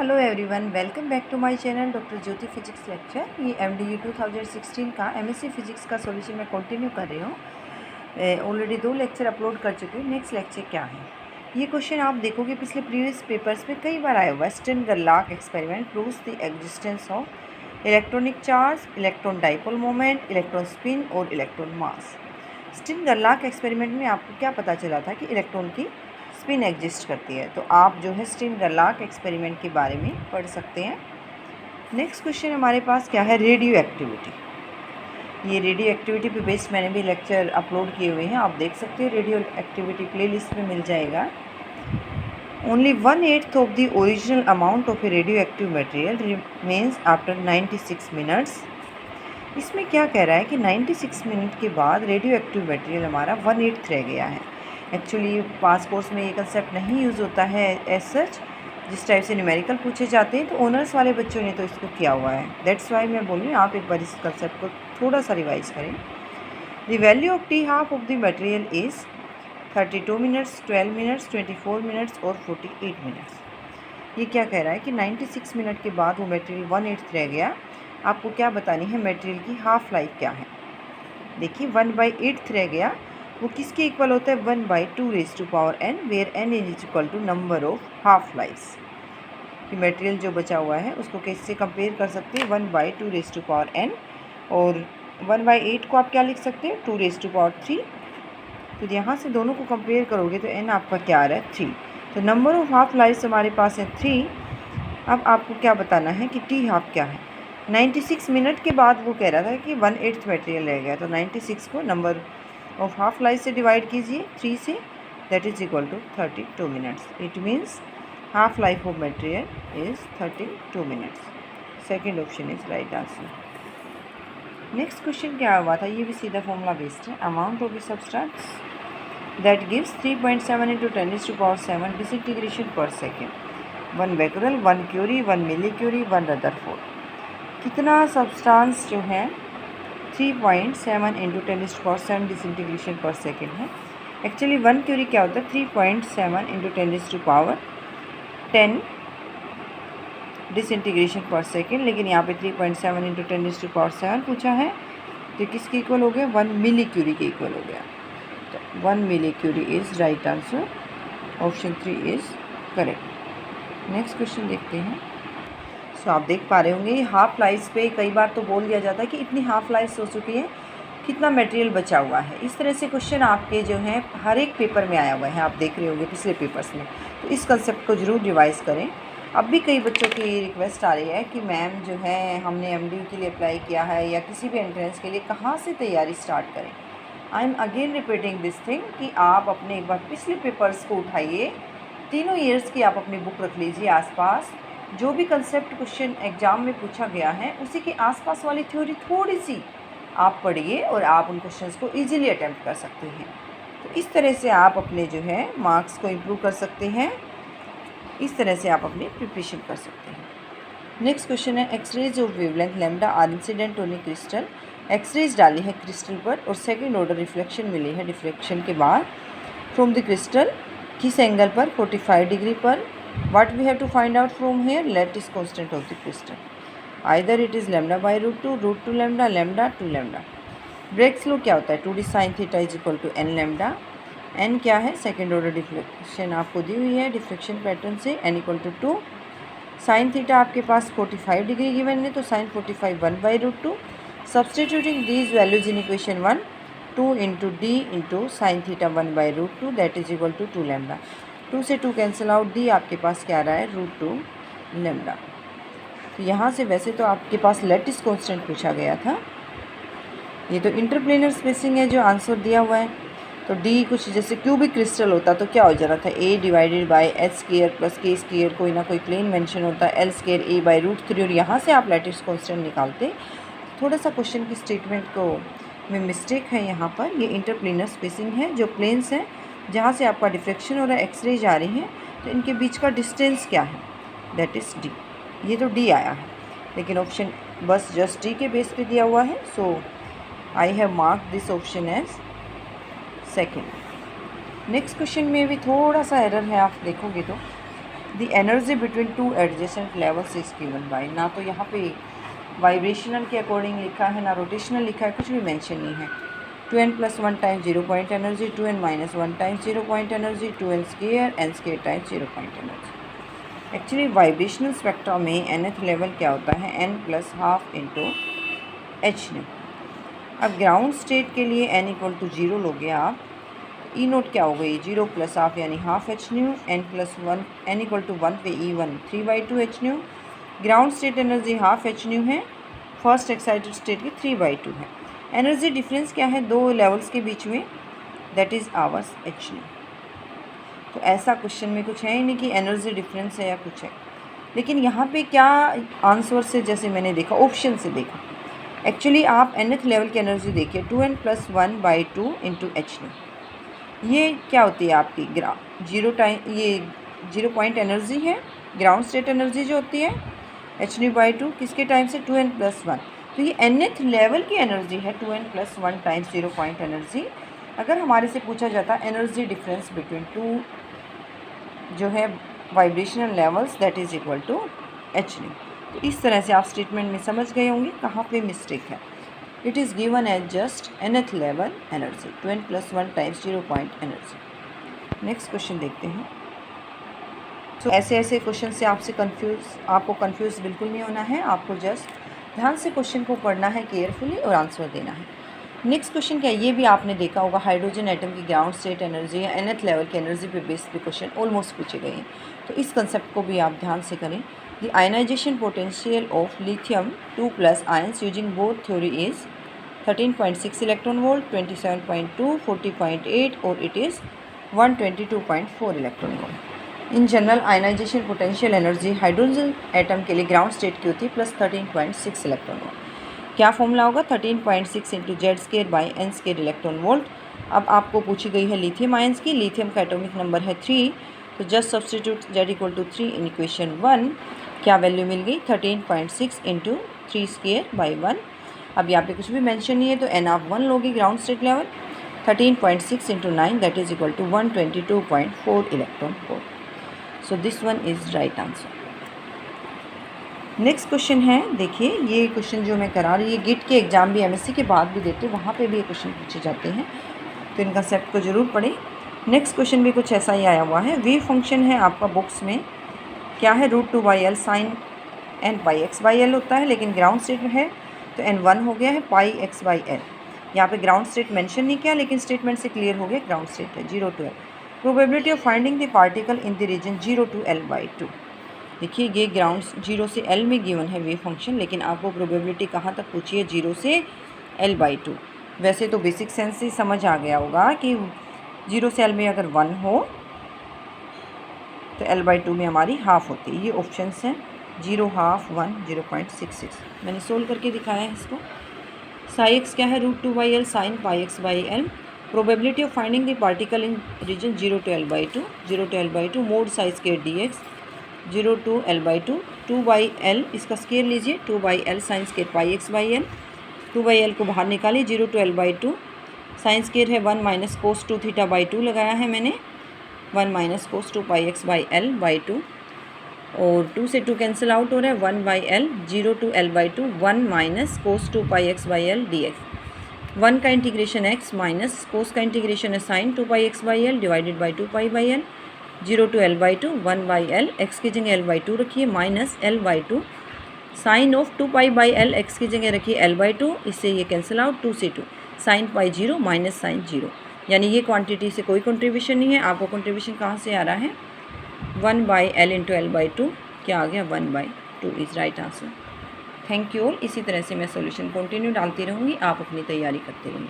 Hello everyone, welcome back to my channel doctor Jyoti physics lecture. ये MDU 2016 का MSc physics का solution मैं continue कर रही हूँ। ऑलरेडी 2 लेक्चर अपलोड कर चुकी हूँ। नेक्स्ट लेक्चर क्या है, ये क्वेश्चन आप देखोगे पिछले प्रीवियस पेपर्स में कई बार आया हुआ है। Stern Gerlach experiment proves the existence of electronic charge, electron dipole moment, electron spin और इलेक्ट्रॉन मास। स्टर्न-गरलाक एक्सपेरिमेंट में आपको क्या पता चला था कि इलेक्ट्रॉन की स्पिन एग्जिस्ट करती है। तो आप जो है स्टर्न-गरलाक एक्सपेरिमेंट के बारे में पढ़ सकते हैं। नेक्स्ट क्वेश्चन हमारे पास क्या है, रेडियो एक्टिविटी। ये रेडियो एक्टिविटी पे बेस्ड मैंने भी लेक्चर अपलोड किए हुए हैं, आप देख सकते हैं। रेडियो एक्टिविटी प्लेलिस्ट में मिल जाएगा। Only 1/8 of the original amount of A radio active material remains after 96 minutes. इसमें क्या कह रहा है कि 96 मिनट के बाद रेडियो एक्टिव मटेरियल हमारा 1/8 रह गया है। एक्चुअली पास कोर्स में ये कंसेप्ट नहीं यूज़ होता है एज सच। जिस टाइप से न्यूमेरिकल पूछे जाते हैं तो ऑनर्स वाले बच्चों ने तो इसको किया हुआ है। दैट्स वाई मैं बोल रही हूँ आप एक बार इस कंसेप्ट को थोड़ा सा रिवाइज करें। The value of T half of the material is 32 minutes, 12 minutes, 24 minutes और 48 मिनट्स। ये क्या कह रहा है कि 96 मिनट के बाद वो मटेरियल 1/8 रह गया। आपको क्या बतानी है, मटेरियल की हाफ लाइफ क्या है। देखिए 1/8 रह गया, वो किसके इक्वल होता है, 1/2⁻n, where n is equal to number of half lives. कि मटेरियल जो बचा हुआ है उसको कैसे कंपेयर कर सकते हैं, 1/2⁻n, और 1/8 को आप क्या लिख सकते हैं, 2⁻3। तो यहाँ से दोनों को कंपेयर करोगे तो n आपका क्या आ रहा है, 3। तो नंबर ऑफ हाफ लाइफ्स हमारे पास है 3। अब आपको क्या बताना है कि टी हाफ क्या है। 96 मिनट के बाद वो कह रहा था कि 1/8 मटेरियल रह गया, तो 96 को नंबर ऑफ हाफ लाइफ से डिवाइड कीजिए 3 से, that is equal to 32 minutes. It means half life of material is 32 minutes. Second option is right answer. Next question क्या हुआ था, ये भी सीधा फॉर्मूला बेस्ड है। Amount of the substance that gives 3.7 × 10⁻7 disintegration per second, 1 becquerel, 1 curie, 1 millicurie, 1 rutherford. कितना substance जो है 3.7 × 10⁻7 डिसइंटीग्रेशन पर सेकेंड है। एक्चुअली 1 क्यूरी क्या होता है, 3.7 × 10⁻10 डिसइंटीग्रेशन पर सेकेंड, लेकिन यहाँ पे 3.7 × 10⁻7 पूछा है, तो किसके इक्वल हो गया, 1 मिली क्यूरी के इक्वल हो गया। तो 1 millicurie is right answer, option 3 is correct. Next question देखते हैं। सो आप देख पा रहे होंगे हाफ लाइफ पे कई बार तो बोल दिया जाता है कि इतनी हाफ लाइफ हो चुकी है, कितना मटेरियल बचा हुआ है। इस तरह से क्वेश्चन आपके जो हैं हर एक पेपर में आया हुआ है, आप देख रहे होंगे पिछले पेपर्स में। तो इस कंसेप्ट को ज़रूर रिवाइज़ करें। अब भी कई बच्चों की रिक्वेस्ट आ रही है कि मैम जो है हमने एमडीयू के लिए अप्लाई किया है या किसी भी एंट्रेंस के लिए, कहाँ से तैयारी स्टार्ट करें। I am again repeating this thing कि आप अपने एक बार पिछले पेपर्स को उठाइए, तीनों ईयर्स की आप अपनी बुक रख लीजिए आसपास। जो भी कंसेप्ट क्वेश्चन एग्जाम में पूछा गया है उसी के आसपास वाली थ्योरी थोड़ी सी आप पढ़िए और आप उन क्वेश्चंस को इजीली अटेम्प्ट कर सकते हैं। तो इस तरह से आप अपने जो है मार्क्स को इम्प्रूव कर सकते हैं। इस तरह से आप अपनी प्रिपरेशन कर सकते हैं। नेक्स्ट क्वेश्चन है, X rays of wavelength lambda are incident on a crystal. X rays डाली है क्रिस्टल पर और सेकेंड ऑर्डर रिफ्लेक्शन मिली है डिफ्लेक्शन के बाद फ्रॉम द क्रिस्टल, किस एंगल पर, 45 डिग्री पर। What we have to find out from here, lattice constant of the crystal. Either it is lambda by √2, √2 lambda, lambda 2 lambda. Bragg's law क्या होता है, 2d sin theta is equal to n lambda. n क्या है, second order deflection आपको दी हुई है deflection pattern से, n equal to 2। Sine theta आपके पास 45 डिग्री गिवन है, तो sine 45 1/√2। Substituting these values in equation 1, 2 × d × sine theta 1/√2 that is equal to 2 lambda. 2 से 2 कैंसिल आउट, दी आपके पास क्या आ रहा है, √2 लैम्डा। तो यहाँ से वैसे तो आपके पास लैटिस कांस्टेंट पूछा गया था, ये तो इंटरप्लेनर स्पेसिंग है जो आंसर दिया हुआ है। तो डी कुछ जैसे क्यूबिक क्रिस्टल होता तो क्या हो जाना था, a divided by h² + k², कोई ना कोई प्लेन मेंशन होता, l² a/√3, और यहाँ से आप लैटिस कांस्टेंट निकालते। थोड़ा सा क्वेश्चन की स्टेटमेंट को में मिस्टेक है यहाँ पर। ये इंटरप्लेनर स्पेसिंग है, जो प्लेन्स हैं जहाँ से आपका डिफ्रेक्शन हो रहा है, एक्सरे जा रही है, तो इनके बीच का डिस्टेंस क्या है, दैट इज़ डी। ये तो डी आया है, लेकिन ऑप्शन बस जस्ट डी के बेस पे दिया हुआ है, so I have mark this option as second. Next question में भी थोड़ा सा एरर है, आप देखोगे तो the energy between two adjacent levels is given by, ना तो यहाँ पे वाइब्रेशनल के अकॉर्डिंग लिखा है ना रोटेशनल लिखा है, कुछ भी मेंशन नहीं है। 2n+1 times 0 point energy, 2n-1 times 0 point energy, 2n square n square times 0 point energy. Actually vibrational spectra में nth लेवल क्या होता है, n+12 इंटू एच न्यू। अब ग्राउंड स्टेट के लिए n = 0 लोगे आप, ई नोट क्या हो गई 0 + हाफ यानी half H new, n+1 n = 1 पे E1 3/2 H new. Ground state energy half H new है, फर्स्ट एक्साइटेड स्टेट की 3/2 है। एनर्जी डिफरेंस क्या है दो लेवल्स के बीच में, that is hours H nu. तो ऐसा क्वेश्चन में कुछ है ही नहीं कि एनर्जी डिफरेंस है या कुछ है, लेकिन यहाँ पे क्या आंसर से जैसे मैंने देखा ऑप्शन से देखा, एक्चुअली आप nth लेवल की एनर्जी देखिए 2n+1/2 इंटू एच न्यू। ये क्या होती है आपकी जीरो टाइम, ये 0 पॉइंट एनर्जी है, ग्राउंड स्टेट एनर्जी जो होती है h/2 किसके टाइम से 2n+1। तो ये nth लेवल की एनर्जी है 2n+1 टाइम्स 0 पॉइंट एनर्जी। अगर हमारे से पूछा जाता एनर्जी डिफरेंस बिटवीन टू जो है vibrational levels that is equal to H nu. तो इस तरह से आप स्टेटमेंट में समझ गए होंगे कहाँ पे मिस्टेक है। It is given as just nth level energy 2n+1 times 0 point energy. Next question देखते हैं। तो ऐसे ऐसे क्वेश्चन से आपको कंफ्यूज बिल्कुल नहीं होना है, आपको जस्ट ध्यान से क्वेश्चन को पढ़ना है केयरफुली और आंसर देना है। नेक्स्ट क्वेश्चन क्या है, ये भी आपने देखा होगा, हाइड्रोजन एटम की ग्राउंड स्टेट एनर्जी या nth लेवल की एनर्जी पे बेस्ड भी क्वेश्चन ऑलमोस्ट पूछे गए हैं, तो इस कंसेप्ट को भी आप ध्यान से करें। The ionization potential of lithium 2+ ions using both theory is 13.6 electron volt, 27.2, 40.8 और it is 122.4 electron volt. In general ionization potential energy hydrogen atom के लिए ग्राउंड स्टेट की होती है +13.6 इलेक्ट्रॉन वोल्ट। क्या फॉर्मूला होगा 13.6 इंटू Z² इलेक्ट्रॉन वोल्ट। अब आपको पूछी गई है लिथियम आयंस की, लिथियम का एटॉमिक नंबर है 3, तो जस्ट सब्सटीट्यूट Z=3 इन इक्वेशन 1। क्या वैल्यू मिल गई 13.6 इंटू 3² 1। अब यहाँ पे कुछ भी मेंशन नहीं है तो n आप 1 लोगे ground state level, 13.6 into 9 that is equal to 122.4 electron volt. So this one is right answer. Next question है, देखिए ये क्वेश्चन जो मैं करा रही है, गिट के एग्ज़ाम भी एमएससी के बाद भी देते हैं, वहाँ पे भी ये क्वेश्चन पूछे जाते हैं, तो इन कंसेप्ट को ज़रूर पढ़ें। नेक्स्ट क्वेश्चन भी कुछ ऐसा ही आया हुआ है। वेव फंक्शन है आपका बुक्स में, क्या है √2/L sin n πx/L होता है, लेकिन ग्राउंड स्टेट में है तो n1 हो गया है πx/L। यहाँ पे ग्राउंड स्टेट मेंशन नहीं किया, लेकिन स्टेटमेंट से क्लियर हो गया ग्राउंड स्टेट है 0 to L। Probability of finding the particle in the region 0 to L/2। देखिए ये ग्राउंड 0 से L में गिवन है वेव फंक्शन, लेकिन आपको प्रोबेबिलिटी कहाँ तक पूछी है 0 से L/2। वैसे तो बेसिक सेंस से समझ आ गया होगा कि 0 से L में अगर 1 हो तो L/2 में हमारी हाफ होती है। ये ऑप्शंस हैं 0, हाफ, 1, 0.66। मैंने सोल्व करके दिखाया है इसको। साई एक्स क्या है √2/L sin πx/L। Probability of finding the particle in region 0 to L/2, 0 to L/2 mod psi square dx 0 to L/2 2/L, इसका स्केयर लीजिए 2/L sine square πx/L। 2/L को बाहर निकालिए 0 to L/2, साइन स्क्वायर है 1 minus cos 2 θ/2 लगाया है मैंने, 1 minus cos 2 πx/L/2 और 2 से 2 कैंसिल आउट हो रहा है 1/L 0 to L/2 1 minus cos 2 πx/L dx। 1 का इंटीग्रेशन x माइनस कोस का इंटीग्रेशन है sine 2 πx/L divided by 2π/L 0 to L/2 1/L, x की जगह L/2 रखिए minus L/2 sign of 2π/L, x की जगह रखिए L/2, इससे ये कैंसिल आउट 2 से 2 साइन पाई 0 माइनस साइन 0, यानी ये क्वांटिटी से कोई कंट्रीब्यूशन नहीं है। आपको कंट्रीब्यूशन कहाँ से आ रहा है 1/L इंटू L/2, क्या आ गया 1/2 is right answer. Thank you all. इसी तरह से मैं सॉल्यूशन कंटिन्यू डालती रहूँगी, आप अपनी तैयारी करते रहिए।